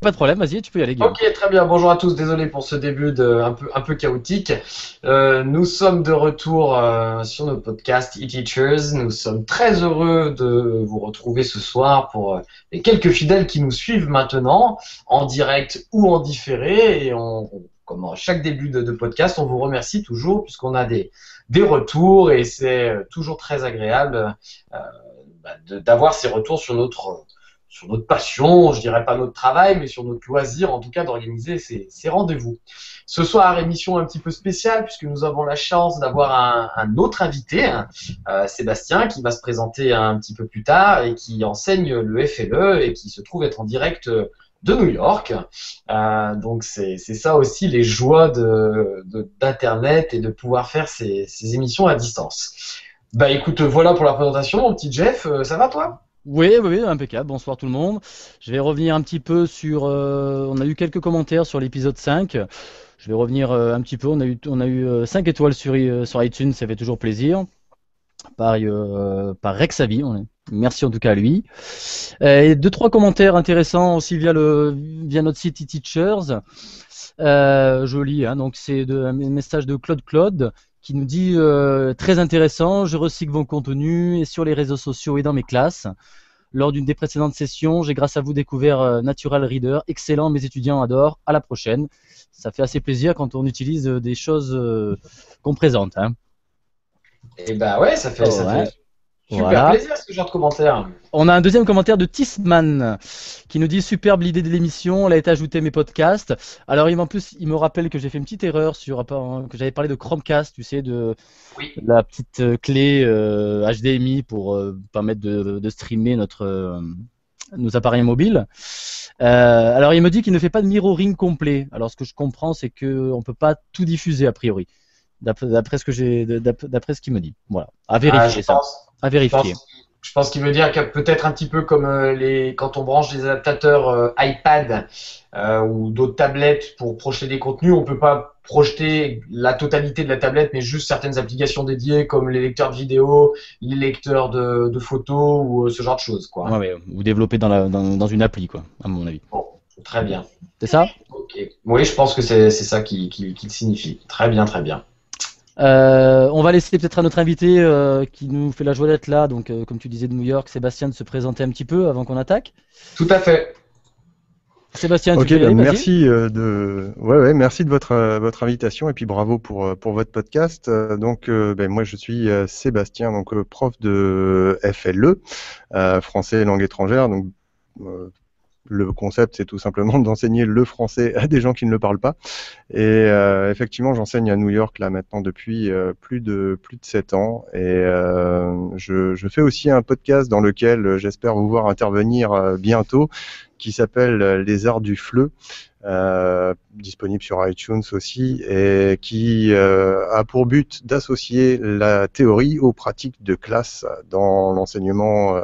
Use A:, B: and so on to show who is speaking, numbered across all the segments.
A: Pas de problème, vas-y, tu peux y aller, Guillaume.
B: Ok, très bien. Bonjour à tous. Désolé pour ce début un peu chaotique. Nous sommes de retour sur notre podcast e-Teachers. Nous sommes très heureux de vous retrouver ce soir pour les quelques fidèles qui nous suivent maintenant, en direct ou en différé. Et comme à chaque début de podcast, on vous remercie toujours puisqu'on a des retours et c'est toujours très agréable d'avoir ces retours sur notre passion, je dirais pas notre travail, mais sur notre loisir, en tout cas, d'organiser ces rendez-vous. Ce soir, émission un petit peu spéciale, puisque nous avons la chance d'avoir un autre invité, Sébastien, qui va se présenter un petit peu plus tard et qui enseigne le FLE et qui se trouve être en direct de New York. Donc, c'est ça aussi les joies d'Internet et de pouvoir faire ces émissions à distance. Bah écoute, voilà pour la présentation, mon petit Jeff, ça va toi ?
A: Oui, oui, impeccable. Bonsoir tout le monde. Je vais revenir un petit peu sur. On a eu quelques commentaires sur l'épisode 5. Je vais revenir un petit peu. On a eu 5 étoiles sur iTunes, ça fait toujours plaisir. Par Rexavi. Merci en tout cas à lui. Et 2-3 commentaires intéressants aussi via notre site eTeachers. Joli, hein, donc c'est un message de Claude qui nous dit très intéressant, je recycle vos contenus et sur les réseaux sociaux et dans mes classes. Lors d'une des précédentes sessions, j'ai grâce à vous découvert Natural Reader, excellent, mes étudiants adorent, à la prochaine. Ça fait assez plaisir quand on utilise des choses qu'on présente. Hein.
B: Et bah ouais, ça fait super plaisir ce genre de commentaires.
A: On a un deuxième commentaire de Tisman qui nous dit superbe l'idée de l'émission, elle a été ajoutée à mes podcasts. Alors en plus, il me rappelle que j'ai fait une petite erreur que j'avais parlé de Chromecast, tu sais, de la petite clé HDMI pour permettre de streamer nos appareils mobiles. Alors il me dit qu'il ne fait pas de mirroring complet. Alors ce que je comprends, c'est qu'on ne peut pas tout diffuser a priori. D'après ce qu'il me dit. Voilà. À vérifier ça. À vérifier.
B: Je pense qu'il veut dire que peut-être un petit peu comme quand on branche des adaptateurs iPad ou d'autres tablettes pour projeter des contenus, on peut pas projeter la totalité de la tablette, mais juste certaines applications dédiées comme les lecteurs de vidéo, les lecteurs de photos ou ce genre de choses, quoi.
A: Ouais, ou développer dans une appli, quoi, à mon avis.
B: Bon, très bien.
A: C'est ça ?
B: Ok. Oui, je pense que c'est ça qu'il signifie. Très bien, très bien.
A: On va laisser peut-être à notre invité qui nous fait la joie d'être là, donc comme tu disais de New York, Sébastien, de se présenter un petit peu avant qu'on attaque.
B: Tout à fait.
A: Sébastien,
C: tu
A: peux y aller,
C: merci merci de votre invitation et puis bravo pour votre podcast. Donc moi je suis Sébastien, donc prof de FLE, français langue étrangère. Donc le concept, c'est tout simplement d'enseigner le français à des gens qui ne le parlent pas. Et effectivement, j'enseigne à New York là maintenant depuis plus de 7 ans. Et je fais aussi un podcast dans lequel j'espère vous voir intervenir bientôt, qui s'appelle Les Arts du FLE, disponible sur iTunes aussi, et qui a pour but d'associer la théorie aux pratiques de classe dans l'enseignement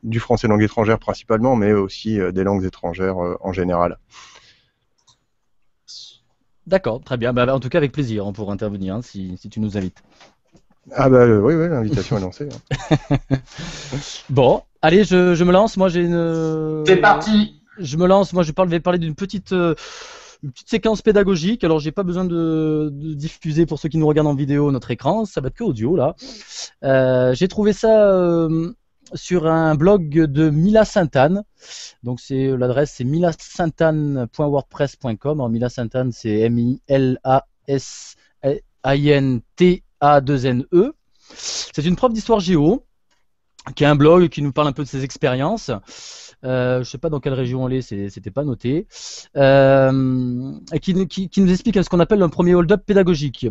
C: du français langue étrangère principalement, mais aussi des langues étrangères en général.
A: D'accord, très bien. En tout cas, avec plaisir, on pourra intervenir hein, si tu nous invites.
C: Ah oui, l'invitation est lancée. Hein.
A: Bon, allez, je me lance. Moi, j'ai une.
B: C'est parti.
A: Je me lance. Moi, je vais parler d'une petite séquence pédagogique. Alors, j'ai pas besoin de diffuser pour ceux qui nous regardent en vidéo notre écran. Ça va être que audio là. J'ai trouvé ça. Sur un blog de Mila Sainte-Anne. Donc l'adresse c'est milasainte-anne.wordpress.com. Alors Mila Sainte-Anne c'est MILASAINTA2NE. C'est une prof d'histoire géo qui a un blog qui nous parle un peu de ses expériences. Je sais pas dans quelle région elle est, c'était pas noté. Et qui nous explique ce qu'on appelle un premier hold-up pédagogique,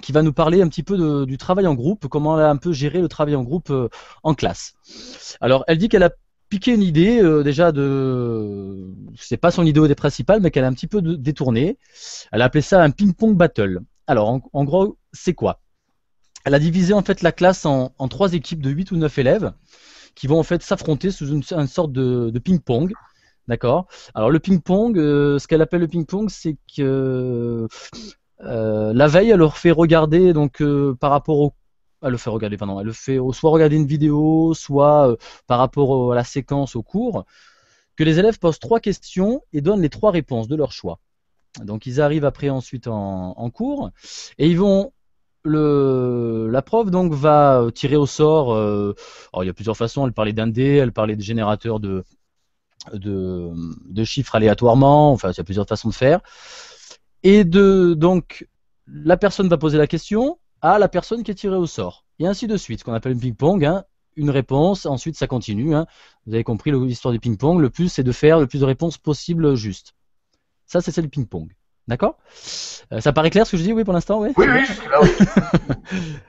A: qui va nous parler un petit peu du travail en groupe, comment elle a un peu géré le travail en groupe en classe. Alors, elle dit qu'elle a piqué une idée, c'est pas son idée principale, mais qu'elle a un petit peu détourné. Elle a appelé ça un ping-pong battle. Alors, en gros, c'est quoi ? Elle a divisé en fait la classe en 3 équipes de 8 ou 9 élèves qui vont en fait s'affronter sous une sorte de ping-pong. D'accord. Alors le ping-pong, ce qu'elle appelle le ping-pong, c'est que la veille, elle leur fait regarder donc par rapport au elle le fait regarder, pardon, elle le fait soit regarder une vidéo, soit par rapport à la séquence au cours, que les élèves posent 3 questions et donnent les 3 réponses de leur choix. Donc ils arrivent après ensuite en cours et ils vont la prof donc va tirer au sort. Alors il y a plusieurs façons. Elle parlait d'un dé, elle parlait de générateurs de chiffres aléatoirement. Enfin, il y a plusieurs façons de faire. Et donc la personne va poser la question à la personne qui est tirée au sort. Et ainsi de suite, ce qu'on appelle un ping-pong. Hein, une réponse, ensuite ça continue. Hein. Vous avez compris l'histoire du ping-pong. Le plus, c'est de faire le plus de réponses possible justes. Ça, c'est le ping-pong. D'accord. Ça paraît clair ce que je dis, oui, pour l'instant, ouais.
B: Oui, oui, jusque-là, oui.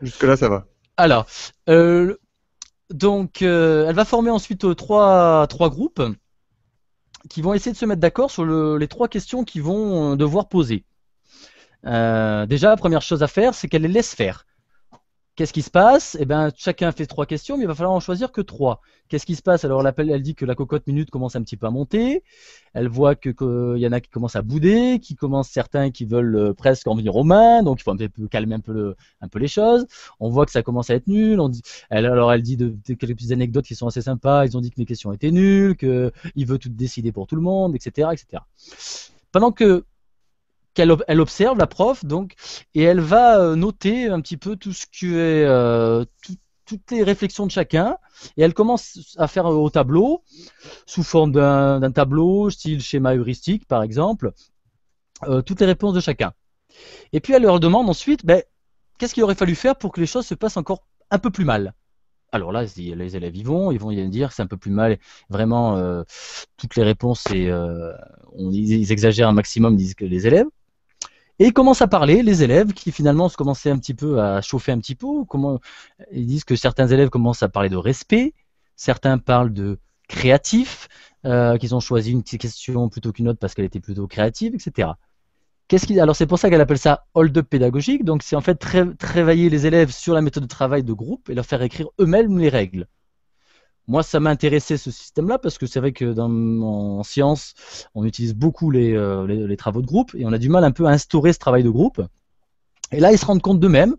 C: Jusque-là, ça va.
A: Alors, donc, elle va former ensuite trois groupes qui vont essayer de se mettre d'accord sur les 3 questions qu'ils vont devoir poser. Déjà, la première chose à faire, c'est qu'elle les laisse faire. Qu'est-ce qui se passe? Eh ben, chacun fait 3 questions, mais il va falloir en choisir que 3. Qu'est-ce qui se passe? Alors, elle dit que la cocotte minute commence un petit peu à monter. Elle voit qu'il y en a qui commencent à bouder, certains qui veulent presque en venir aux mains, donc il faut un peu calmer un peu les choses. On voit que ça commence à être nul. Elle dit quelques petites anecdotes qui sont assez sympas. Ils ont dit que mes questions étaient nulles, qu'il veut tout décider pour tout le monde, etc., etc. Pendant qu'elle observe la prof donc et elle va noter un petit peu tout ce qui est toutes les réflexions de chacun et elle commence à faire au tableau sous forme d'un tableau style schéma heuristique par exemple toutes les réponses de chacun et puis elle leur demande ensuite qu'est-ce qu'il aurait fallu faire pour que les choses se passent encore un peu plus mal. Alors là, les élèves ils vont dire c'est un peu plus mal. Vraiment, toutes les réponses, ils exagèrent un maximum, disent que les élèves. Et ils commencent à parler, les élèves qui finalement se commençaient un petit peu à chauffer un petit peu. Ils disent que certains élèves commencent à parler de respect, certains parlent de créatif, qu'ils ont choisi une question plutôt qu'une autre parce qu'elle était plutôt créative, etc. Alors c'est pour ça qu'elle appelle ça hold-up pédagogique. Donc c'est en fait travailler les élèves sur la méthode de travail de groupe et leur faire écrire eux-mêmes les règles. Moi, ça m'a intéressé ce système-là parce que c'est vrai que en sciences, on utilise beaucoup les travaux de groupe et on a du mal un peu à instaurer ce travail de groupe. Et là, ils se rendent compte d'eux-mêmes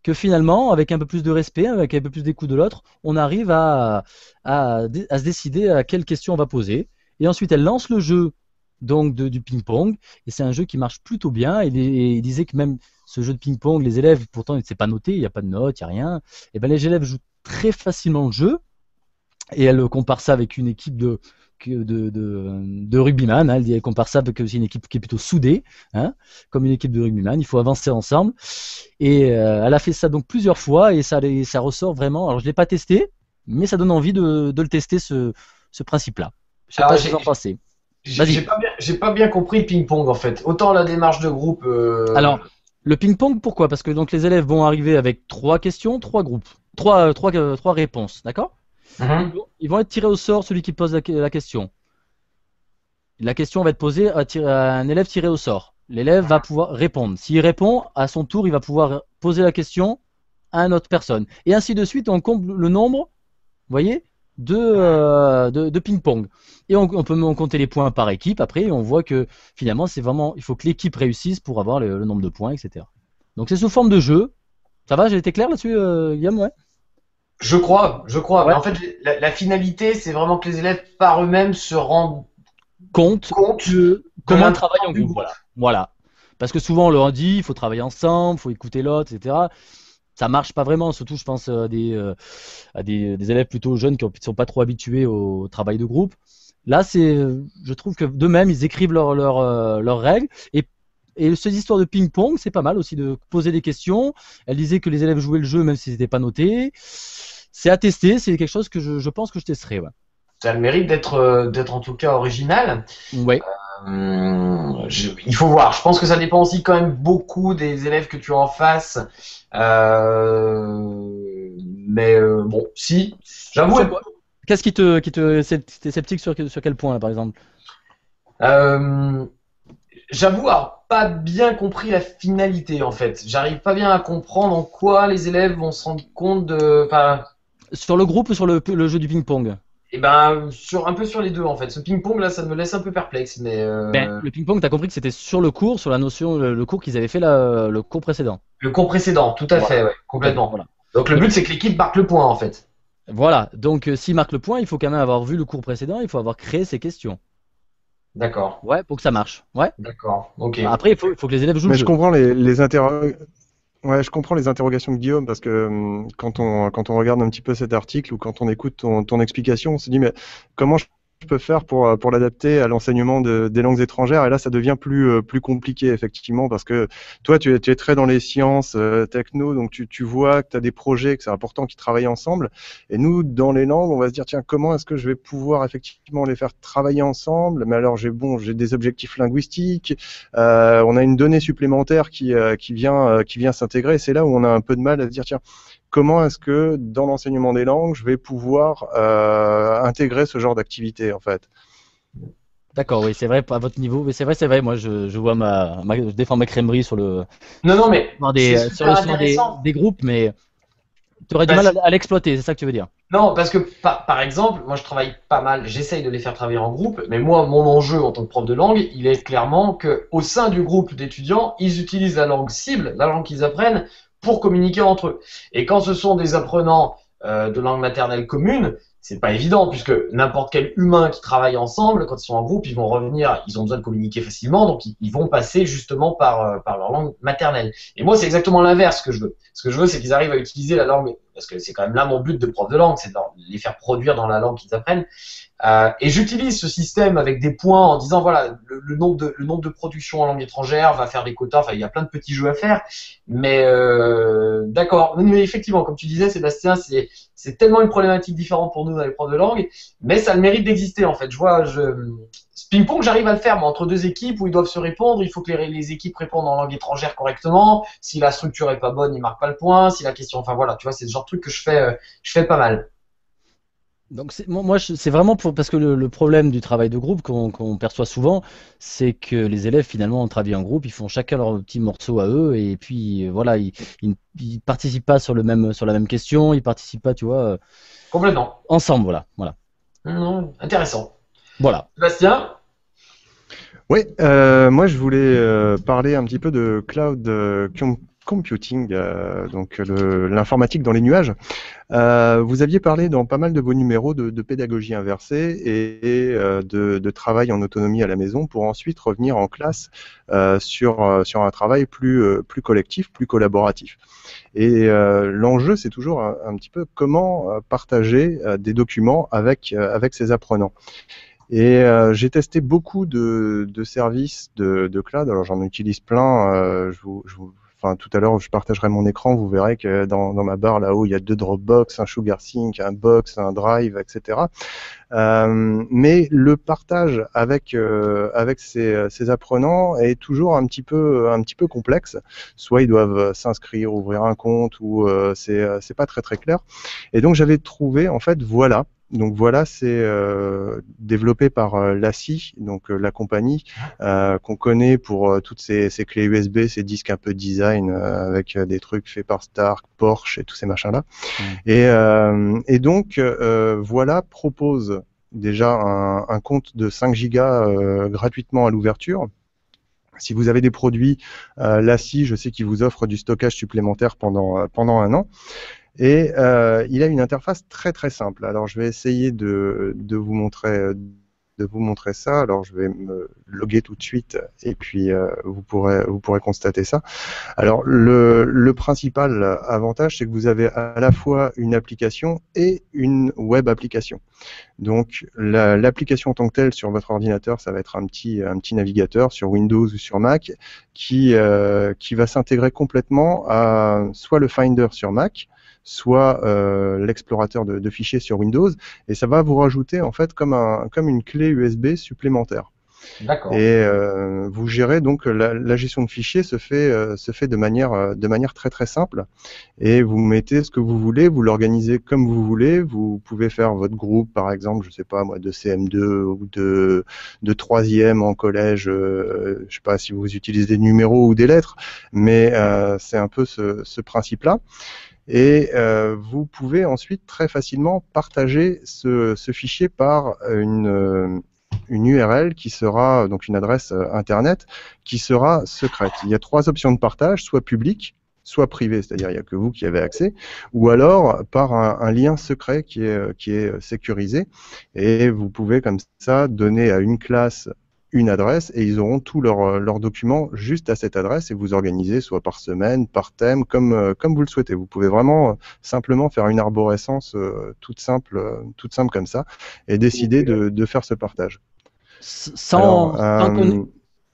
A: que finalement, avec un peu plus de respect, avec un peu plus d'écoute de l'autre, on arrive à se décider à quelle question on va poser. Et ensuite, elle lance le jeu donc du ping-pong et c'est un jeu qui marche plutôt bien. Et il disait que même ce jeu de ping-pong, les élèves, pourtant, c'est pas noté, il n'y a pas de notes, il n'y a rien. Et ben les élèves jouent très facilement le jeu. Et elle compare ça avec une équipe de rugbyman. Hein. Elle compare ça avec une équipe qui est plutôt soudée, hein, comme une équipe de rugbyman. Il faut avancer ensemble. Et elle a fait ça donc plusieurs fois et ça ressort vraiment. Alors je l'ai pas testé, mais ça donne envie de le tester ce principe-là. Je sais pas ce que vous en pensez.
B: J'ai pas bien compris le ping-pong en fait. Autant la démarche de groupe.
A: Alors le ping-pong, pourquoi? Parce que donc les élèves vont arriver avec 3 questions, 3 groupes, trois réponses, d'accord? Ils vont être tirés au sort, celui qui pose la question. La question va être posée à un élève tiré au sort. L'élève va pouvoir répondre. S'il répond, à son tour, il va pouvoir poser la question à une autre personne. Et ainsi de suite, on compte le nombre, vous voyez, de ping-pong. Et on peut compter les points par équipe. Après, on voit que finalement, c'est vraiment, il faut que l'équipe réussisse pour avoir le nombre de points, etc. Donc c'est sous forme de jeu. Ça va, j'ai été clair là-dessus, Guillaume, ouais.
B: Je crois.
A: Ouais.
B: Mais en fait, la finalité, c'est vraiment que les élèves par eux-mêmes se rendent
A: compte
B: de
A: comment on travaille en groupe. Voilà. Parce que souvent on leur dit il faut travailler ensemble, il faut écouter l'autre, etc. Ça marche pas vraiment, surtout je pense à des élèves plutôt jeunes qui ne sont pas trop habitués au travail de groupe. Là, je trouve que d'eux-mêmes, ils écrivent leurs règles. Et cette histoire de ping-pong, c'est pas mal aussi de poser des questions. Elle disait que les élèves jouaient le jeu même s'ils n'étaient pas notés. C'est à tester, c'est quelque chose que je pense que je testerai. Ouais.
B: Ça a le mérite d'être en tout cas original.
A: Ouais.
B: Il faut voir. Je pense que ça dépend aussi quand même beaucoup des élèves que tu as en face. Mais bon, si. J'avoue.
A: Qu'est-ce qui t'es sceptique sur quel point là, par exemple?
B: J'avoue avoir pas bien compris la finalité en fait. J'arrive pas bien à comprendre en quoi les élèves vont se rendre compte de.
A: Sur le groupe ou sur le jeu du ping-pong?
B: Et ben, un peu sur les deux en fait. Ce ping-pong là, ça me laisse un peu perplexe, mais
A: Ben, le ping-pong, t'as compris que c'était sur le cours, sur la notion, le cours qu'ils avaient fait le cours précédent.
B: le cours précédent, tout à fait,
A: Voilà.
B: ouais,
A: Donc,
B: complètement.
A: voilà.
B: Donc le
A: Donc,
B: but c'est que l'équipe marque le point en fait.
A: voilà. Donc, s'il marque le point, il faut quand même avoir vu le cours précédent, il faut avoir créé ces questions.
B: D'accord,
A: Ouais, pour que ça marche. Ouais.
B: d'accord, ok.
A: Après, il faut que les élèves jouent le
C: Mais je
A: jeu.
C: comprends ouais, je comprends les interrogations de Guillaume parce que quand on regarde un petit peu cet article ou quand on écoute ton explication, on se dit mais comment je peux faire pour l'adapter à l'enseignement des langues étrangères? Et là, ça devient plus compliqué effectivement parce que toi, tu es très dans les sciences techno, donc tu vois que tu as des projets, que c'est important qu'ils travaillent ensemble. Et nous, dans les langues, on va se dire tiens, comment est-ce que je vais pouvoir effectivement les faire travailler ensemble? Mais alors, j'ai des objectifs linguistiques. On a une donnée supplémentaire qui vient s'intégrer. C'est là où on a un peu de mal à se dire, tiens, comment est-ce que dans l'enseignement des langues, je vais pouvoir intégrer ce genre d'activité en fait.
A: D'accord, oui, c'est vrai, à votre niveau. Mais c'est vrai. Moi, je vois je défends ma crèmerie
B: Non, non, mais c'est
A: sur
B: super
A: l'histoire
B: intéressant.
A: des groupes, mais tu aurais du mal
B: Parce
A: à l'exploiter, c'est ça que tu veux dire.
B: Non, parce que par exemple, moi je travaille pas mal, j'essaye de les faire travailler en groupe, mais moi mon enjeu en tant que prof de langue, il est clairement que au sein du groupe d'étudiants, ils utilisent la langue cible, la langue qu'ils apprennent, pour communiquer entre eux. Et quand ce sont des apprenants de langue maternelle commune, c'est pas évident puisque n'importe quel humain qui travaille ensemble, quand ils sont en groupe, ils vont revenir, ils ont besoin de communiquer facilement, donc ils vont passer justement par leur langue maternelle. Et moi c'est exactement l'inverse que je veux. Ce que je veux, c'est qu'ils arrivent à utiliser la langue, parce que c'est quand même là mon but de prof de langue, c'est de les faire produire dans la langue qu'ils apprennent. Et j'utilise ce système avec des points en disant voilà le nombre de productions en langue étrangère va faire des quotas. Enfin, il y a plein de petits jeux à faire, mais d'accord. Mais effectivement, comme tu disais, Sébastien, c'est tellement une problématique différente pour nous dans les profs de langue, mais ça a le mérite d'exister en fait. Ce ping-pong, j'arrive à le faire, mais entre deux équipes où ils doivent se répondre, il faut que les équipes répondent en langue étrangère correctement. Si la structure est pas bonne, ils marquent pas le point. Si la question, enfin voilà, tu vois, c'est le genre de truc que je fais pas mal.
A: Donc c'est vraiment parce que le problème du travail de groupe qu'on perçoit souvent, c'est que les élèves finalement travaillent en groupe, ils font chacun leur petit morceau à eux et puis voilà, ils participent pas sur la même question, ils participent pas, tu vois,
B: Complètement.
A: ensemble, voilà.
B: Intéressant.
A: Voilà.
B: Sébastien?
C: Oui, moi je voulais parler un petit peu de cloud computing, donc l'informatique dans les nuages. Vous aviez parlé dans pas mal de vos numéros de pédagogie inversée et de travail en autonomie à la maison pour ensuite revenir en classe sur un travail plus collectif, plus collaboratif. Et l'enjeu, c'est toujours un petit peu comment partager des documents avec ses apprenants. Et j'ai testé beaucoup de services de cloud. Alors j'en utilise plein. Enfin, tout à l'heure, je partagerai mon écran. Vous verrez que dans ma barre là-haut, il y a 2 Dropbox, un SugarSync, un Box, un Drive, etc. Mais le partage avec ces apprenants est toujours un petit peu complexe. Soit ils doivent s'inscrire, ouvrir un compte, ou c'est pas très très clair. Et donc j'avais trouvé en fait voilà. Donc voilà, c'est développé par LaCie, donc la compagnie qu'on connaît pour toutes ces clés USB, ces disques un peu design avec des trucs faits par Stark, Porsche et tous ces machins-là. Et donc voilà propose déjà un compte de 5 gigas gratuitement à l'ouverture. Si vous avez des produits LaCie, je sais qu'ils vous offrent du stockage supplémentaire pendant un an. Et il a une interface très très simple. Alors je vais essayer de vous montrer ça. Alors je vais me loguer tout de suite et puis vous pourrez constater ça. Alors le principal avantage, c'est que vous avez à la fois une application et une web application. Donc l'application en tant que telle sur votre ordinateur, ça va être un petit navigateur sur Windows ou sur Mac qui va s'intégrer complètement à soit le Finder sur Mac, soit l'explorateur de fichiers sur Windows, et ça va vous rajouter en fait comme une clé USB supplémentaire.
B: D'accord.
C: Et vous gérez donc la gestion de fichiers se fait de manière très très simple, et vous mettez ce que vous voulez, vous l'organisez comme vous voulez. Vous pouvez faire votre groupe, par exemple, je sais pas moi, de CM2 ou de troisième en collège. Je sais pas si vous utilisez des numéros ou des lettres, mais c'est un peu ce principe-là. et vous pouvez ensuite très facilement partager ce fichier par une URL qui sera donc une adresse internet qui sera secrète. Il y a 3 options de partage, soit public, soit privé, c'est-à-dire il n'y a que vous qui avez accès, ou alors par un lien secret qui est sécurisé, et vous pouvez comme ça donner à une classe une adresse et ils auront tous leurs documents juste à cette adresse et vous organisez soit par semaine, par thème, comme vous le souhaitez. Vous pouvez vraiment simplement faire une arborescence toute simple comme ça et décider de faire ce partage.
A: Sans,
C: Alors,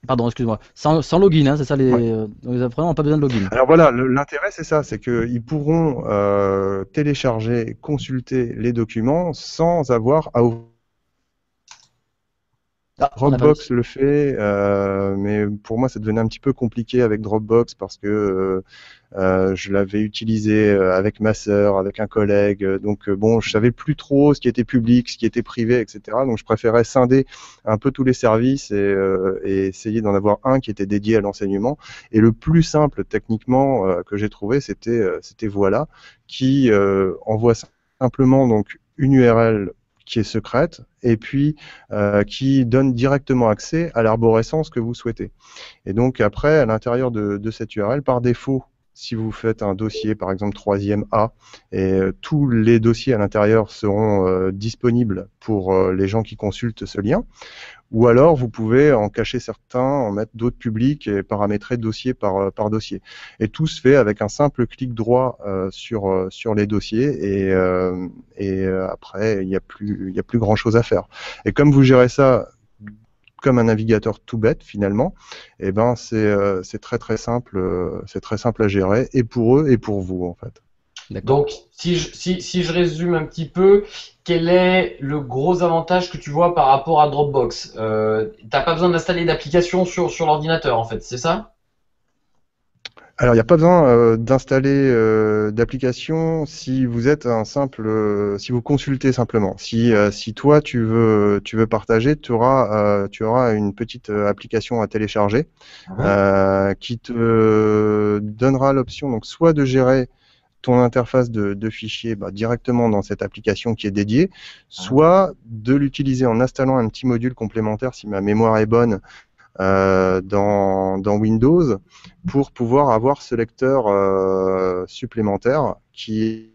A: pardon, excuse-moi. Sans login, hein, c'est ça donc ils n'ont vraiment pas besoin de login.
C: alors voilà, l'intérêt c'est ça, c'est qu'ils pourront télécharger, consulter les documents sans avoir à ouvrir. Dropbox le fait, mais pour moi ça devenait un petit peu compliqué avec Dropbox parce que je l'avais utilisé avec ma sœur, avec un collègue, donc bon, je savais plus trop ce qui était public, ce qui était privé, etc. Donc je préférais scinder un peu tous les services et essayer d'en avoir un qui était dédié à l'enseignement. Et le plus simple techniquement que j'ai trouvé, c'était Voilà, qui envoie simplement donc une URL qui est secrète et puis qui donne directement accès à l'arborescence que vous souhaitez. Et donc après, à l'intérieur de cette URL, par défaut, si vous faites un dossier, par exemple 3e A, et tous les dossiers à l'intérieur seront disponibles pour les gens qui consultent ce lien, ou alors vous pouvez en cacher certains, en mettre d'autres publics et paramétrer dossier par dossier. Et tout se fait avec un simple clic droit sur les dossiers et après il n'y a plus grand chose à faire. Et comme vous gérez ça comme un navigateur tout bête finalement, et ben c'est très simple, c'est très simple à gérer et pour eux et pour vous en fait.
B: Donc, si je résume un petit peu, quel est le gros avantage que tu vois par rapport à Dropbox? T'as pas besoin d'installer d'application sur l'ordinateur, en fait, c'est ça?
C: Alors, il n'y a pas besoin d'installer d'application si vous êtes si vous consultez simplement. Si toi tu veux partager, tu auras une petite application à télécharger qui te donnera l'option donc soit de gérer ton interface de fichiers directement dans cette application qui est dédiée, soit de l'utiliser en installant un petit module complémentaire si ma mémoire est bonne dans Windows pour pouvoir avoir ce lecteur supplémentaire qui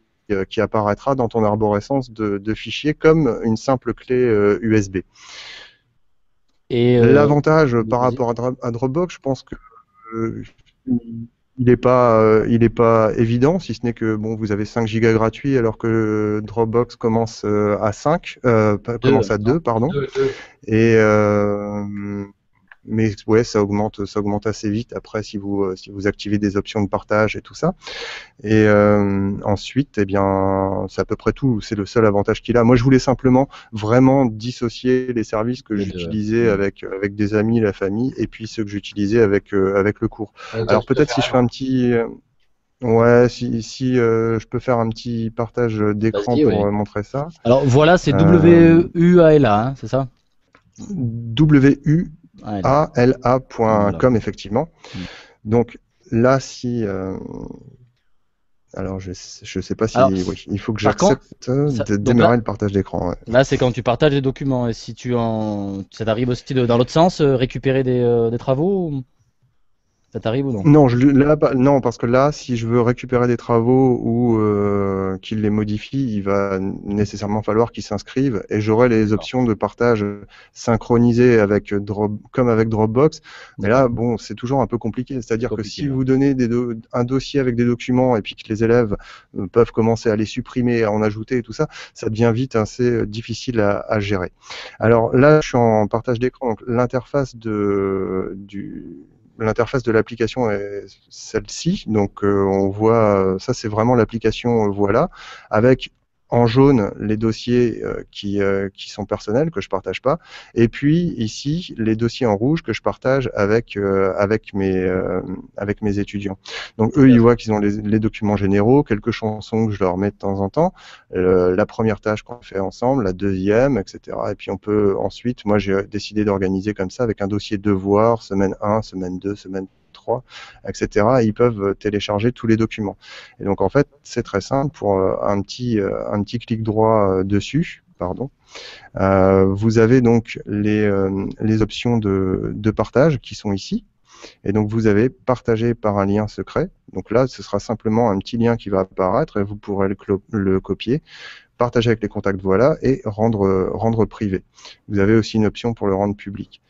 C: apparaîtra dans ton arborescence de fichiers comme une simple clé USB. Et l'avantage par rapport à Dropbox, je pense que il n'est pas évident, si ce n'est que bon, vous avez 5 gigas gratuits alors que Dropbox commence à 5, commence à 2, pardon.
B: 2.
C: Et mais ouais, ça augmente assez vite après si vous activez des options de partage et tout ça. Et ensuite, eh bien, c'est à peu près tout. C'est le seul avantage qu'il a. Moi, je voulais simplement vraiment dissocier les services que j'utilisais avec des amis, la famille, et puis ceux que j'utilisais avec le cours. Alors peut-être si je fais un petit ouais, si je peux faire un petit partage d'écran pour montrer ça.
A: Alors voilà, c'est WUALA, hein, c'est ça?
C: WUALA.com, effectivement. Donc là, si alors je sais pas si oui, il faut que j'accepte de démarrer le partage d'écran. Ouais.
A: Là, c'est quand tu partages des documents. Et si ça t'arrive aussi dans l'autre sens, récupérer des travaux? Ça t'arrive ou non?
C: Non, non, parce que là, si je veux récupérer des travaux ou qu'il les modifie, il va nécessairement falloir qu'ils s'inscrivent et j'aurai les options de partage synchronisées comme avec Dropbox. Mais là, bon, c'est toujours un peu compliqué. C'est-à-dire que si vous donnez un dossier avec des documents et puis que les élèves peuvent commencer à les supprimer, à en ajouter et tout ça, ça devient vite assez difficile à gérer. Alors là, je suis en partage d'écran. Donc l'interface L'interface de l'application est celle-ci, donc on voit, ça c'est vraiment l'application Voilà, avec en jaune les dossiers qui sont personnels, que je partage pas, et puis ici les dossiers en rouge que je partage avec mes étudiants. Donc eux, ils voient qu'ils ont les documents généraux, quelques chansons que je leur mets de temps en temps, la première tâche qu'on fait ensemble, la deuxième, etc. Et puis on peut ensuite, moi j'ai décidé d'organiser comme ça avec un dossier devoir, semaine 1, semaine 2, semaine 3, crois, etc. Et ils peuvent télécharger tous les documents. Et donc en fait, c'est très simple. Pour un petit clic droit dessus, pardon, vous avez donc les options de partage qui sont ici. Et donc vous avez partagé par un lien secret. Donc là, ce sera simplement un petit lien qui va apparaître et vous pourrez le copier, partager avec les contacts, voilà, et rendre privé. Vous avez aussi une option pour le rendre public.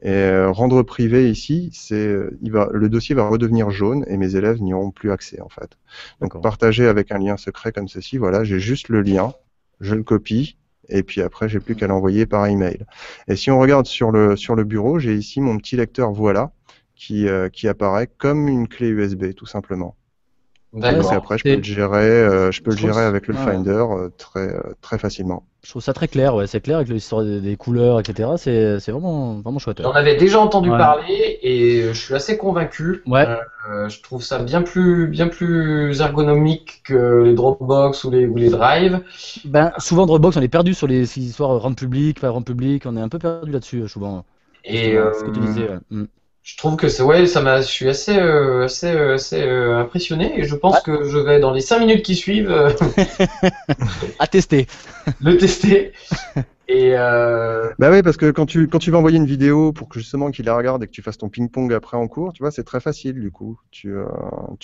C: Et rendre privé ici, le dossier va redevenir jaune et mes élèves n'y auront plus accès en fait. Donc partager avec un lien secret comme ceci, voilà, j'ai juste le lien, je le copie. Et puis après, j'ai plus qu'à l'envoyer par email. Et si on regarde sur le bureau, j'ai ici mon petit lecteur Voilà qui apparaît comme une clé USB tout simplement.
B: D'accord.
C: Et après, je peux le gérer avec le Finder très facilement.
A: Je trouve ça très clair, ouais, c'est clair avec l'histoire des couleurs, etc. C'est vraiment chouette.
B: J'en avais déjà entendu parler et je suis assez convaincu.
A: Ouais.
B: Je trouve ça bien plus ergonomique que les Dropbox ou les Drive.
A: Ben, souvent Dropbox, on est perdu sur les histoires rendre public, pas rendre public, on est un peu perdu là-dessus souvent.
B: Et
A: ce que tu disais.
B: je trouve que je suis assez impressionné et je pense que je vais dans les 5 minutes qui suivent
A: à tester.
B: le tester. Et
C: Bah oui, parce que quand tu vas envoyer une vidéo pour que justement qu'ils la regardent et que tu fasses ton ping-pong après en cours, tu vois, c'est très facile du coup. Tu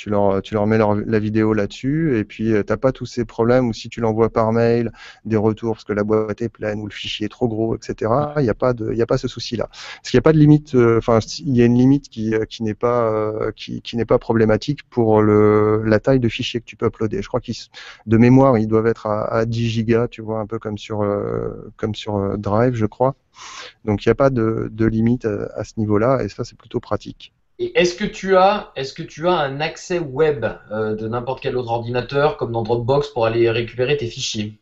C: leur mets la vidéo là-dessus et puis t'as pas tous ces problèmes où si tu l'envoies par mail, des retours parce que la boîte est pleine ou le fichier est trop gros, etc. Il n'y a pas ce souci-là. Parce qu'il n'y a pas de limite. Enfin, il y a une limite qui n'est pas problématique pour la taille de fichier que tu peux uploader. Je crois de mémoire, ils doivent être à 10 gigas, tu vois, un peu comme sur Drive, je crois. Donc il n'y a pas de limite à ce niveau-là, et ça c'est plutôt pratique.
B: Et est-ce que tu as un accès web de n'importe quel autre ordinateur, comme dans Dropbox, pour aller récupérer tes fichiers?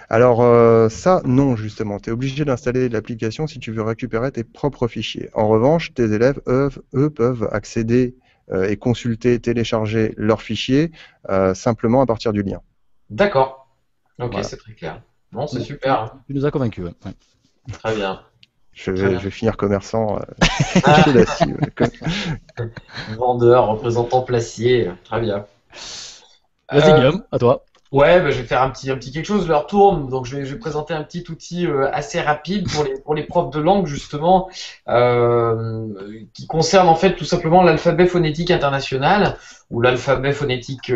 C: Alors ça, non, justement. Tu es obligé d'installer l'application si tu veux récupérer tes propres fichiers. En revanche, tes élèves, eux, peuvent accéder et consulter, télécharger leurs fichiers simplement à partir du lien.
B: D'accord. Ok,
C: Voilà.
B: c'est très clair. Non, c'est super.
A: Tu nous as convaincus. Ouais.
B: Très bien.
C: Je vais finir commerçant.
B: Vendeur, représentant placier. Très bien.
A: Vas-y Guillaume, à toi.
B: Ouais, bah, je vais faire un petit quelque chose. L'heure tourne, donc je vais présenter un petit outil assez rapide pour les profs de langue justement, qui concerne en fait tout simplement l'alphabet phonétique international ou l'alphabet phonétique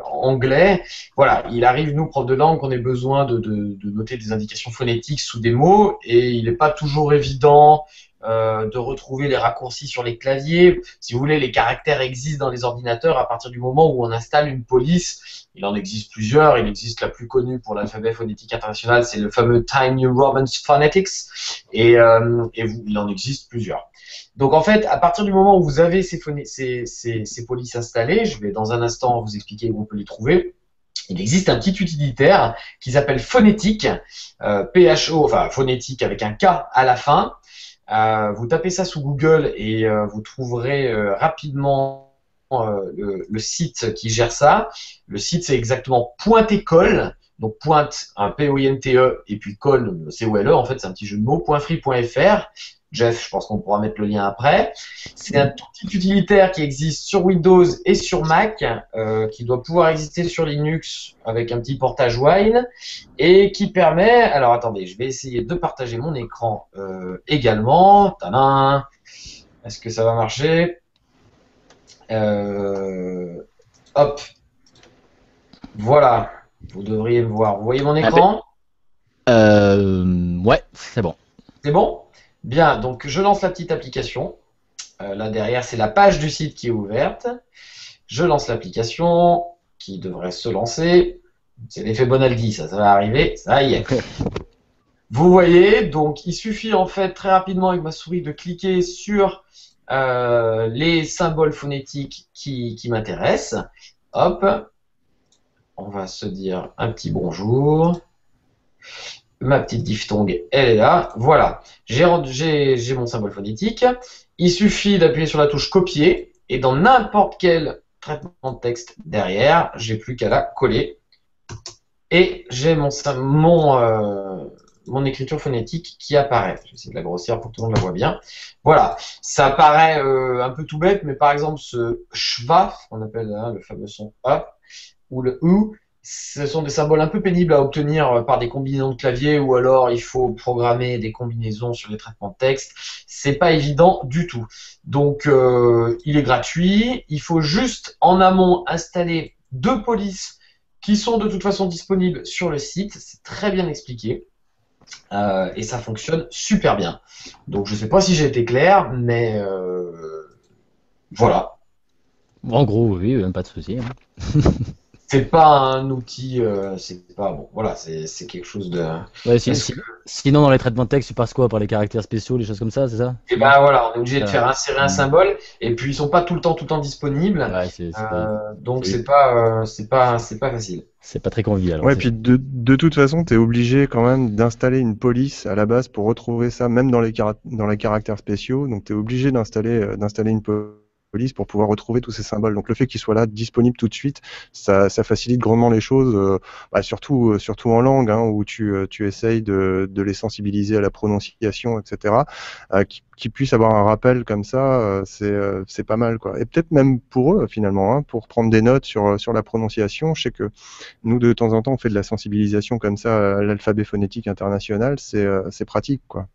B: anglais. Voilà, il arrive nous profs de langue qu'on ait besoin de noter des indications phonétiques sous des mots et il n'est pas toujours évident de retrouver les raccourcis sur les claviers. Si vous voulez, les caractères existent dans les ordinateurs à partir du moment où on installe une police. Il en existe plusieurs. Il existe la plus connue pour l'alphabet phonétique international, c'est le fameux Time New Roman Phonetics. Et il en existe plusieurs. Donc en fait, à partir du moment où vous avez ces polices installées, je vais dans un instant vous expliquer où on peut les trouver. Il existe un petit utilitaire qui s'appelle Phonétique, PHO, enfin Phonétique avec un K à la fin. Vous tapez ça sous Google et vous trouverez rapidement le site qui gère ça. Le site, c'est exactement .école, donc pointe, un P-O-I-N-T-E, et puis col, C-O-L-E, en fait, c'est un petit jeu de mots, .free.fr. Jeff, je pense qu'on pourra mettre le lien après. C'est un tout petit utilitaire qui existe sur Windows et sur Mac, qui doit pouvoir exister sur Linux avec un petit portage Wine, et qui permet... Alors attendez, je vais essayer de partager mon écran également. Tadam! Est-ce que ça va marcher? Hop. Voilà. Vous devriez me voir. Vous voyez mon écran?
A: Ouais, c'est bon.
B: C'est bon? Bien, donc je lance la petite application. Là derrière, c'est la page du site qui est ouverte. Je lance l'application qui devrait se lancer. C'est l'effet Bonaldi, ça va arriver. Ça y est. Vous voyez, donc il suffit en fait très rapidement avec ma souris de cliquer sur les symboles phonétiques qui m'intéressent. Hop. On va se dire un petit bonjour. Ma petite diphtongue, elle est là. Voilà, j'ai mon symbole phonétique. Il suffit d'appuyer sur la touche copier et dans n'importe quel traitement de texte derrière, j'ai plus qu'à la coller. Et j'ai ma mon écriture phonétique qui apparaît. Je vais essayer de la grossir pour que tout le monde la voit bien. Voilà, ça paraît un peu tout bête, mais par exemple ce schwa, on appelle le fameux son A, ou le U, ce sont des symboles un peu pénibles à obtenir par des combinaisons de clavier ou alors il faut programmer des combinaisons sur les traitements de texte. C'est pas évident du tout. Donc il est gratuit. Il faut juste en amont installer 2 polices qui sont de toute façon disponibles sur le site. C'est très bien expliqué. Et ça fonctionne super bien. Donc je sais pas si j'ai été clair, mais voilà.
A: En gros, oui, pas de souci.
B: C'est pas un outil, c'est pas bon. Voilà, c'est quelque chose de.
A: Ouais,
B: Est-ce que
A: sinon, dans les traitements de texte, tu passes quoi par les caractères spéciaux, les choses comme ça, c'est ça?
B: et ben voilà, on est obligé de
A: Voilà.
B: faire insérer un symbole, et puis ils sont pas tout le temps disponibles,
A: Ouais,
B: donc
A: c'est
B: c'est pas facile.
A: c'est pas très convivial.
C: Ouais,
A: C'est
C: puis
A: ça.
C: de toute façon, tu es obligé quand même d'installer une police à la base pour retrouver ça, même dans dans les caractères spéciaux. Donc, tu es obligé d'installer une police pour pouvoir retrouver tous ces symboles. Donc, le fait qu'ils soient là, disponibles tout de suite, ça facilite grandement les choses, surtout en langue, hein, où tu essayes de les sensibiliser à la prononciation, etc. Qu'ils puissent avoir un rappel comme ça, c'est pas mal, quoi. Et peut-être même pour eux, finalement, hein, pour prendre des notes sur la prononciation. Je sais que nous, de temps en temps, on fait de la sensibilisation comme ça à l'alphabet phonétique international. C'est pratique, quoi.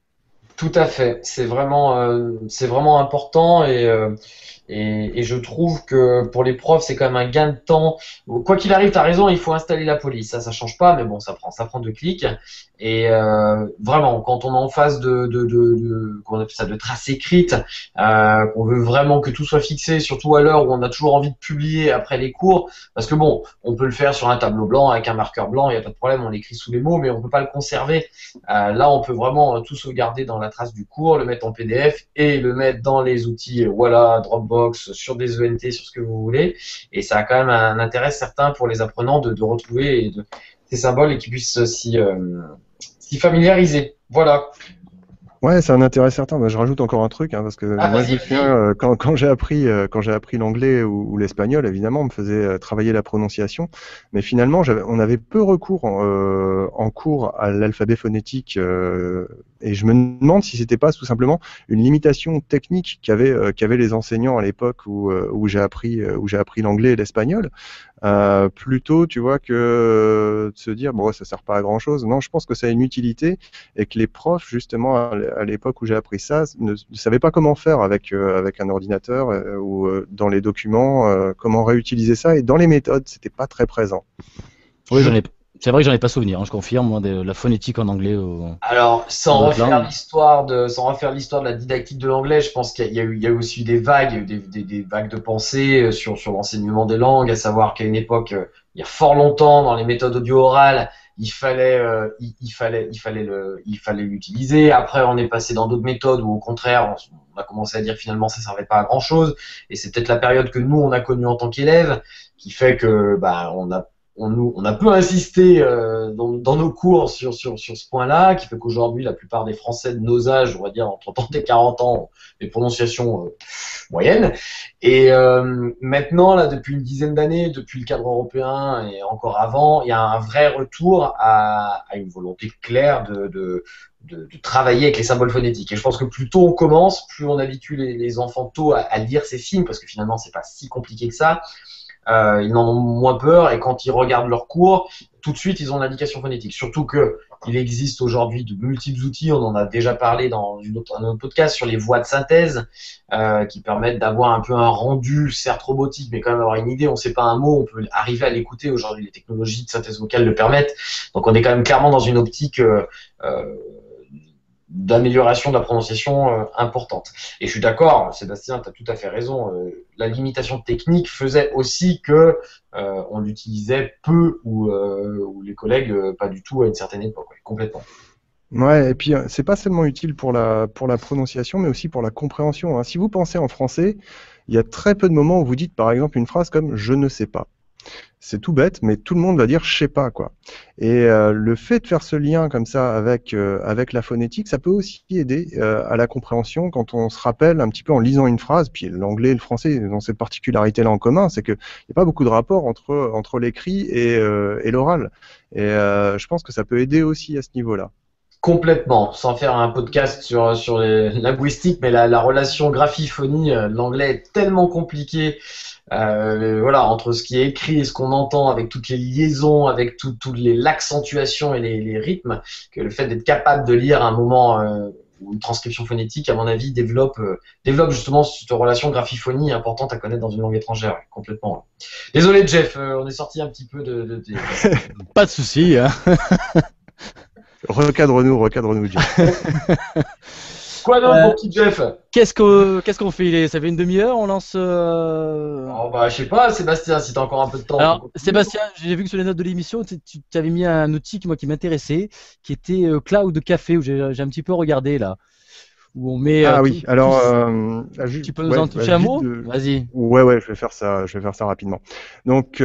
B: Tout à fait, c'est vraiment important et je trouve que pour les profs c'est quand même un gain de temps. Quoi qu'il arrive, t'as raison, il faut installer la police, ça change pas, mais bon ça prend 2 clics et vraiment quand on est en phase qu'on appelle ça de trace écrite, qu'on veut vraiment que tout soit fixé, surtout à l'heure où on a toujours envie de publier après les cours, parce que bon, on peut le faire sur un tableau blanc avec un marqueur blanc, il y a pas de problème, on l'écrit sous les mots, mais on peut pas le conserver. Là, on peut vraiment tout sauvegarder dans la trace du cours, le mettre en PDF et le mettre dans les outils, voilà, Dropbox, sur des ENT, sur ce que vous voulez. Et ça a quand même un intérêt certain pour les apprenants de retrouver ces symboles et qu'ils puissent s'y familiariser. Voilà.
C: Ouais, c'est un intérêt certain. Bah, je rajoute encore un truc, hein, parce que
B: Ah,
C: moi, je
B: vas-y,
C: me souviens,
B: vas-y.
C: quand j'ai appris l'anglais ou l'espagnol, évidemment, on me faisait travailler la prononciation. Mais finalement, on avait peu recours en cours à l'alphabet phonétique. Et je me demande si c'était pas tout simplement une limitation technique qu'avaient les enseignants à l'époque où j'ai appris l'anglais et l'espagnol. Plutôt, tu vois, que de se dire, bon, ça sert pas à grand-chose. Non, je pense que ça a une utilité et que les profs, justement, à l'époque où j'ai appris ça, ne savaient pas comment faire avec un ordinateur ou dans les documents, comment réutiliser ça. Et dans les méthodes, c'était pas très présent.
A: Oui,
B: Je
A: c'est vrai que j'en ai pas souvenir, hein, je confirme, moi, de la phonétique en anglais
B: Alors,
A: dans d'autres langues.
B: sans refaire l'histoire de la didactique de l'anglais, je pense il y a eu aussi eu des vagues, il y a eu des vagues de pensée sur l'enseignement des langues, à savoir qu'à une époque, il y a fort longtemps, dans les méthodes audio-orales, il fallait l'utiliser. Après, on est passé dans d'autres méthodes où, au contraire, on a commencé à dire finalement ça servait pas à grand chose. Et c'est peut-être la période que nous on a connue en tant qu'élèves, qui fait que, bah, on a peu insisté dans nos cours sur ce point-là, qui fait qu'aujourd'hui, la plupart des Français de nos âges, on va dire entre 30 et 40 ans, ont des prononciations moyennes. Et maintenant, là, depuis une dizaine d'années, depuis le cadre européen et encore avant, il y a un vrai retour à une volonté claire de travailler avec les symboles phonétiques. Et je pense que plus tôt on commence, plus on habitue les enfants tôt à lire ces signes, parce que finalement, c'est pas si compliqué que ça. Ils en ont moins peur et quand ils regardent leurs cours, tout de suite ils ont l'indication phonétique. Surtout que il existe aujourd'hui de multiples outils, on en a déjà parlé dans un autre podcast sur les voix de synthèse qui permettent d'avoir un peu un rendu, certes robotique, mais quand même avoir une idée. On ne sait pas un mot, on peut arriver à l'écouter. Aujourd'hui, les technologies de synthèse vocale le permettent. Donc on est quand même clairement dans une optique d'amélioration de la prononciation importante. Et je suis d'accord, Sébastien, tu as tout à fait raison. La limitation technique faisait aussi que on l'utilisait peu ou les collègues pas du tout à une certaine époque, ouais, complètement.
C: Ouais, et puis c'est pas seulement utile pour pour la prononciation, mais aussi pour la compréhension, hein. Si vous pensez en français, il y a très peu de moments où vous dites par exemple une phrase comme je ne sais pas. C'est tout bête, mais tout le monde va dire je sais pas, quoi. Et le fait de faire ce lien comme ça avec la phonétique, ça peut aussi aider à la compréhension quand on se rappelle un petit peu en lisant une phrase. Puis l'anglais et le français ont cette particularité-là en commun, c'est qu'il n'y a pas beaucoup de rapport entre l'écrit et l'oral. Et je pense que ça peut aider aussi à ce niveau-là.
B: Complètement, sans faire un podcast sur les linguistiques, mais la relation graphie-phonie de l'anglais est tellement compliquée. Voilà, entre ce qui est écrit et ce qu'on entend, avec toutes les liaisons, avec l'accentuation et les rythmes, que le fait d'être capable de lire un moment ou une transcription phonétique, à mon avis, développe justement cette relation graphie-phonie importante à connaître dans une langue étrangère, ouais, complètement. Ouais. Désolé Jeff, on est sorti un petit peu
A: Pas de souci. Hein.
C: Recadre-nous, Jeff.
B: Quoi d'autre, mon petit Jeff?
A: Qu'est-ce qu'on fait? Ça fait une demi-heure, on lance.
B: Oh, bah, je sais pas, Sébastien, si t'as encore un peu de temps.
A: Alors, Sébastien, j'ai vu que sur les notes de l'émission, tu avais mis un outil qui m'intéressait, qui était Cloud Café, où j'ai un petit peu regardé là, où on met.
C: Oui. Alors,
A: tu peux nous en toucher un mot? Vas-y.
C: Ouais, je vais faire ça rapidement. Donc,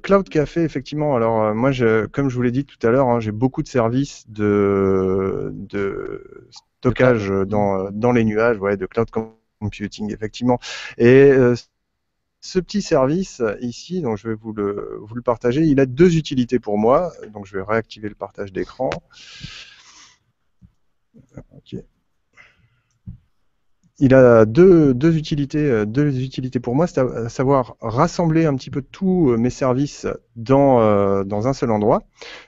C: Cloud Café, effectivement. Alors, moi, comme je vous l'ai dit tout à l'heure, hein, j'ai beaucoup de services de stockage dans les nuages, ouais, de cloud computing, effectivement. Et ce petit service ici, donc je vais vous le partager. Il a deux utilités pour moi. Donc, je vais réactiver le partage d'écran. Ok. Il a deux utilités pour moi, c'est à savoir rassembler un petit peu tous mes services dans un seul endroit.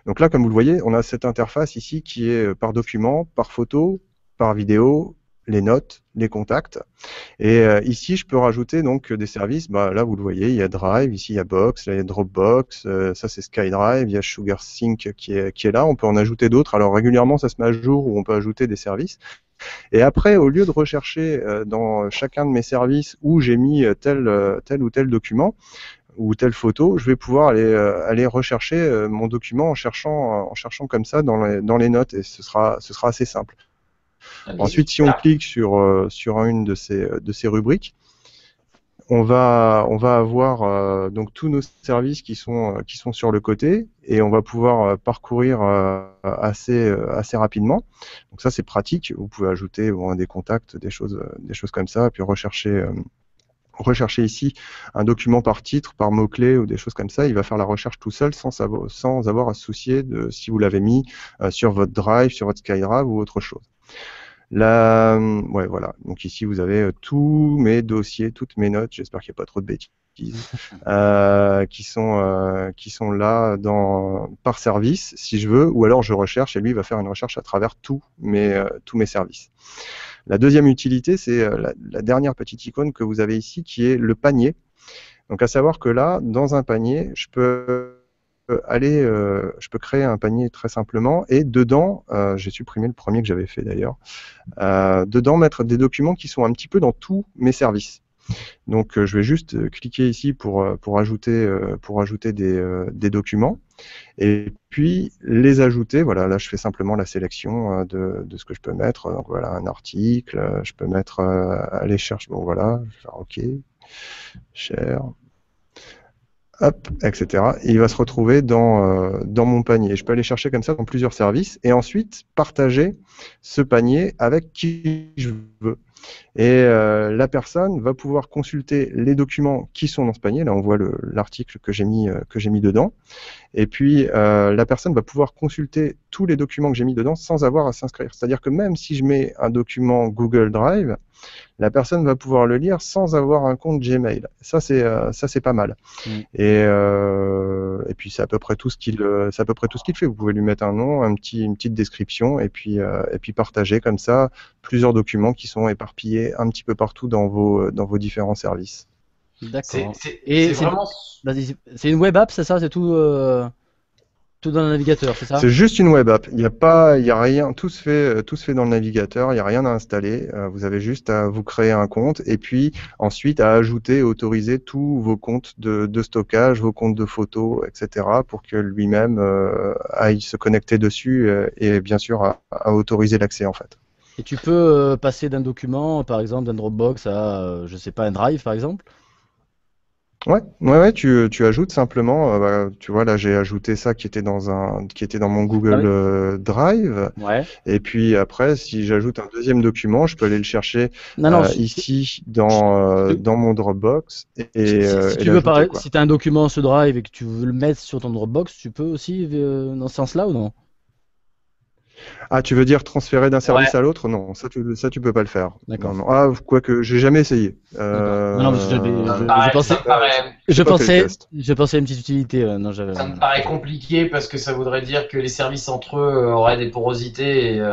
C: Donc là, comme vous le voyez, on a cette interface ici qui est par document, par photo, par vidéo, les notes, les contacts. Et ici, je peux rajouter donc des services. Bah, là, vous le voyez, il y a Drive, ici il y a Box, là il y a Dropbox, ça c'est SkyDrive, il y a SugarSync qui est là. On peut en ajouter d'autres. Alors régulièrement, ça se met à jour où on peut ajouter des services. Et après, au lieu de rechercher dans chacun de mes services où j'ai mis tel ou tel document ou telle photo, je vais pouvoir aller rechercher mon document en cherchant comme ça dans les notes, et ce sera assez simple. Ensuite, si on clique sur une de ces rubriques, on va avoir donc tous nos services qui sont sur le côté, et on va pouvoir parcourir assez rapidement. Donc ça, c'est pratique. Vous pouvez ajouter des contacts, des choses comme ça, et puis rechercher ici un document par titre, par mot-clé ou des choses comme ça. Il va faire la recherche tout seul sans avoir à se soucier de si vous l'avez mis sur votre Drive, sur votre SkyDrive ou autre chose. Ouais, voilà. Donc ici, vous avez tous mes dossiers, toutes mes notes. J'espère qu'il n'y a pas trop de bêtises qui sont là par service, si je veux, ou alors je recherche et lui va faire une recherche à travers tous mes services. La deuxième utilité, c'est la dernière petite icône que vous avez ici, qui est le panier. Donc à savoir que là, dans un panier, je peux créer un panier très simplement, et dedans, j'ai supprimé le premier que j'avais fait d'ailleurs, dedans mettre des documents qui sont un petit peu dans tous mes services. Donc je vais juste cliquer ici pour ajouter des documents, et puis les ajouter. Voilà, là je fais simplement la sélection de ce que je peux mettre. Donc voilà, un article, je peux mettre aller chercher, bon voilà, je vais faire OK, cher, hop, etc. Et il va se retrouver dans mon panier. Je peux aller chercher comme ça dans plusieurs services, et ensuite partager ce panier avec qui je veux. Et la personne va pouvoir consulter les documents qui sont dans ce panier. Là, on voit l'article que j'ai mis dedans. Et puis, la personne va pouvoir consulter tous les documents que j'ai mis dedans sans avoir à s'inscrire. C'est-à-dire que même si je mets un document Google Drive, la personne va pouvoir le lire sans avoir un compte Gmail. Ça, c'est pas mal. Et puis, c'est à peu près tout ce qu'il fait. Vous pouvez lui mettre un nom, une petite description, et puis partager comme ça plusieurs documents qui sont éparpillés un petit peu partout dans vos différents services.
A: D'accord. Et c'est une web app, c'est ça? C'est tout dans le navigateur, c'est ça?
C: C'est juste une web app. Il y a rien. Tout se fait dans le navigateur. Il n'y a rien à installer. Vous avez juste à vous créer un compte, et puis ensuite à ajouter et autoriser tous vos comptes de stockage, vos comptes de photos, etc., pour que lui-même aille se connecter dessus et bien sûr à autoriser l'accès en fait.
A: Et tu peux passer d'un document, par exemple d'un Dropbox à, je sais pas, un Drive, par exemple?
C: Ouais, tu ajoutes simplement, tu vois là j'ai ajouté ça qui était dans mon Google Drive.
A: Ouais.
C: Et puis après, si j'ajoute un deuxième document, je peux aller le chercher ici dans mon Dropbox et
A: si tu veux si tu as un document sur Drive et que tu veux le mettre sur ton Dropbox, tu peux aussi dans ce sens-là ou non?
C: Ah, tu veux dire transférer d'un service
A: Ouais.
C: à l'autre? Non, ça tu peux pas le faire.
A: D'accord.
C: Non, non. Ah, quoique, j'ai jamais essayé.
A: D'accord. Non, non, parce que
B: Ça me paraît,
C: J'ai pas fait le test.
A: je pensais à une petite utilité. Non,
B: ça me paraît compliqué parce que ça voudrait dire que les services entre eux auraient des porosités et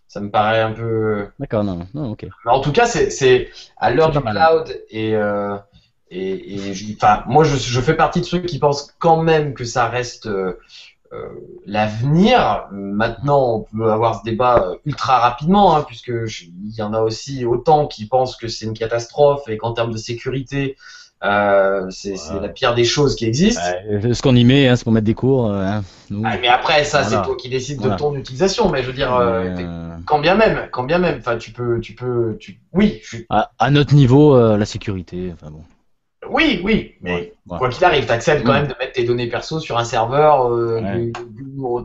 B: ça me paraît un peu.
A: D'accord, non, non, ok.
B: Mais en tout cas, c'est à l'heure
A: C'est pas
B: du
A: mal. Hein.
B: cloud enfin, moi, je fais partie de ceux qui pensent quand même que ça reste l'avenir. Maintenant, on peut avoir ce débat ultra rapidement, hein, il y en a aussi autant qui pensent que c'est une catastrophe et qu'en termes de sécurité, c'est la
A: Ouais.
B: pire des choses qui existent.
A: Ce qu'on y met, hein, c'est pour mettre des cours. Hein, nous,
B: Ah, mais après, ça, c'est
A: voilà.
B: toi qui décides de
A: Voilà.
B: ton utilisation. Mais je veux dire,
A: Mais,
B: quand bien même, enfin, oui,
A: à notre niveau, la sécurité. Enfin bon.
B: oui, mais
A: Ouais. Ouais.
B: quoi qu'il arrive, t'acceptes quand
A: Mm.
B: même de mettre tes données perso sur un serveur.
A: Ouais.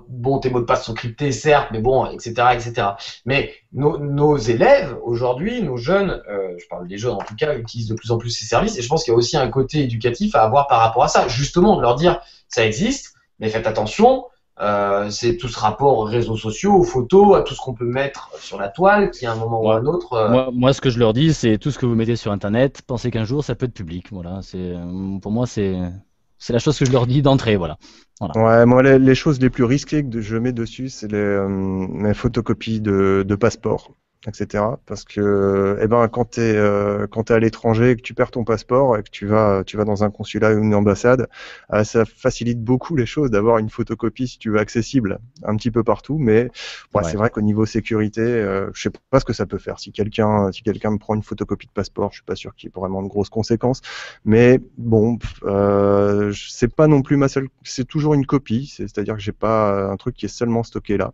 B: Bon, tes mots de passe sont cryptés, certes, mais bon, etc., etc. Mais nos élèves aujourd'hui, nos jeunes, je parle des jeunes en tout cas, utilisent de plus en plus ces services. Et je pense qu'il y a aussi un côté éducatif à avoir par rapport à ça. Justement, de leur dire, ça existe, mais faites attention. C'est tout ce rapport aux réseaux sociaux, aux photos, à tout ce qu'on peut mettre sur la toile, qui à un moment ou à
A: Moi,
B: un autre.
A: moi, ce que je leur dis, c'est tout ce que vous mettez sur Internet, pensez qu'un jour, ça peut être public. Voilà. Pour moi, c'est la chose que je leur dis d'entrée. Voilà. Voilà.
C: Ouais, moi, les choses les plus risquées que je mets dessus, c'est mes photocopies de passeport, etc. Parce que, eh ben, quand t'es à l'étranger et que tu perds ton passeport et que tu vas dans un consulat ou une ambassade, ça facilite beaucoup les choses d'avoir une photocopie, si tu veux, accessible un petit peu partout. Mais ouais,
A: Ouais.
C: c'est vrai qu'au niveau sécurité, je sais pas ce que ça peut faire. Si quelqu'un me prend une photocopie de passeport, je suis pas sûr qu'il y ait vraiment de grosses conséquences. Mais bon, c'est pas non plus c'est toujours une copie, c'est-à-dire que j'ai pas un truc qui est seulement stocké là.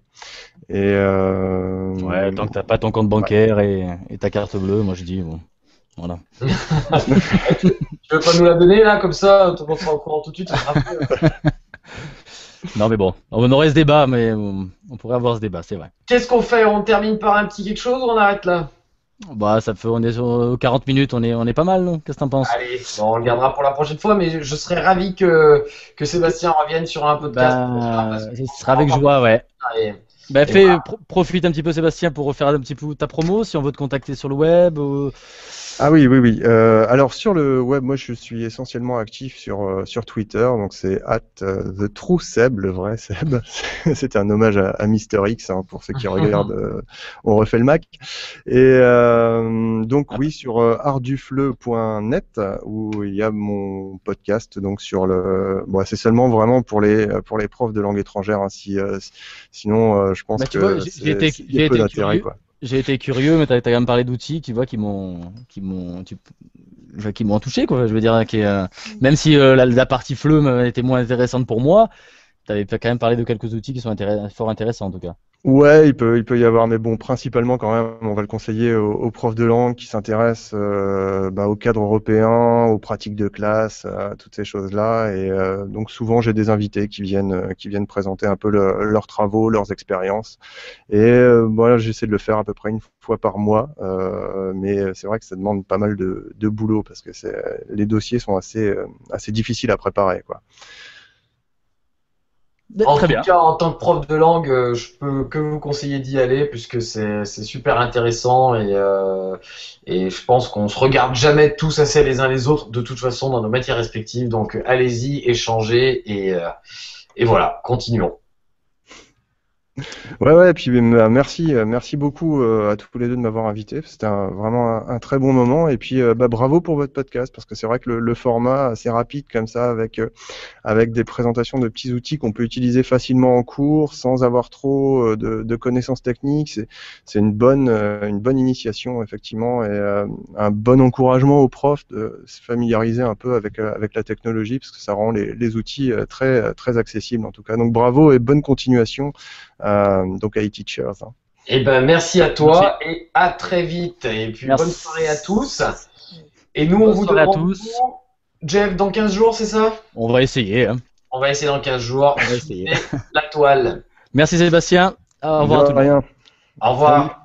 C: Et
A: Ouais, tant que t'as pas ton compte bancaire et ta carte bleue, moi je dis bon, voilà.
B: Tu veux pas nous la donner là, comme ça, on sera au courant tout de suite. Ça sera fait.
A: Non mais bon, on aurait ce débat, mais on pourrait avoir ce débat, c'est vrai.
B: Qu'est-ce qu'on fait? On termine par un petit quelque chose ou on arrête là?
A: Bah on est sur 40 minutes, on est pas mal, non? Qu'est-ce que t'en penses?
B: Allez, bon, on le gardera pour la prochaine fois, mais je serais ravi que Sébastien revienne sur un podcast. Parce
A: Ben, ce sera avec joie, ouais.
B: et,
A: Ben,
B: et voilà.
A: profite un petit peu Sébastien pour refaire un petit peu ta promo, si on veut te contacter sur le web.
C: Ah oui, oui, oui. Alors sur le web, moi je suis essentiellement actif sur Twitter, donc c'est @TheTrueSeb, le vrai Seb. C'était un hommage à Mister X, hein, pour ceux qui regardent. On refait le Mac. Et donc
A: Ah,
C: oui, sur artdufleu.net où il y a mon podcast. Donc bon, c'est seulement vraiment pour les profs de langue étrangère, hein, sinon je pense
A: bah, tu vois,
C: que il y a peu d'intérêt, quoi.
A: j'ai été curieux, mais t'as quand même parlé d'outils, tu vois, qui m'ont touché, quoi. Je veux dire, même si la partie fleu était moins intéressante pour moi, t'avais quand même parlé de quelques outils qui sont fort intéressants, en tout cas.
C: Ouais, il peut y avoir, mais bon, principalement quand même, on va le conseiller aux profs de langue qui s'intéressent au cadre européen, aux pratiques de classe, à toutes ces choses-là. Et donc souvent, j'ai des invités qui viennent présenter un peu leurs travaux, leurs expériences. Et voilà, j'essaie de le faire à peu près une fois par mois, mais c'est vrai que ça demande pas mal de boulot parce que les dossiers sont assez difficiles à préparer, quoi.
B: En
A: Très
B: tout
A: bien.
B: cas, en tant que prof de langue, je peux que vous conseiller d'y aller puisque c'est super intéressant et je pense qu'on se regarde jamais tous assez les uns les autres de toute façon dans nos matières respectives. Donc allez-y, échangez et voilà, continuons.
C: Ouais, et puis merci beaucoup à tous les deux de m'avoir invité. C'était vraiment un très bon moment. Et puis bravo pour votre podcast parce que c'est vrai que le format assez rapide comme ça, avec des présentations de petits outils qu'on peut utiliser facilement en cours sans avoir trop de connaissances techniques, c'est une bonne initiation effectivement et un bon encouragement aux profs de se familiariser un peu avec la technologie parce que ça rend les outils très très accessibles en tout cas. Donc bravo et bonne continuation. Donc à e-teachers. Hein.
B: Eh ben, merci à
A: Merci.
B: toi et à très vite. Et puis,
A: Merci.
B: bonne soirée à tous. Et nous, on
A: Bonne
B: vous
A: soirée à
B: donne
A: tous.
B: rendez-vous, Jeff, dans 15 jours, c'est ça?
A: On va essayer, hein.
B: On va essayer dans 15 jours.
A: On va essayer.
B: Suivez la toile.
A: Merci Sébastien. Au revoir à tout
C: De
A: le monde.
C: rien.
B: Au revoir.
C: Salut.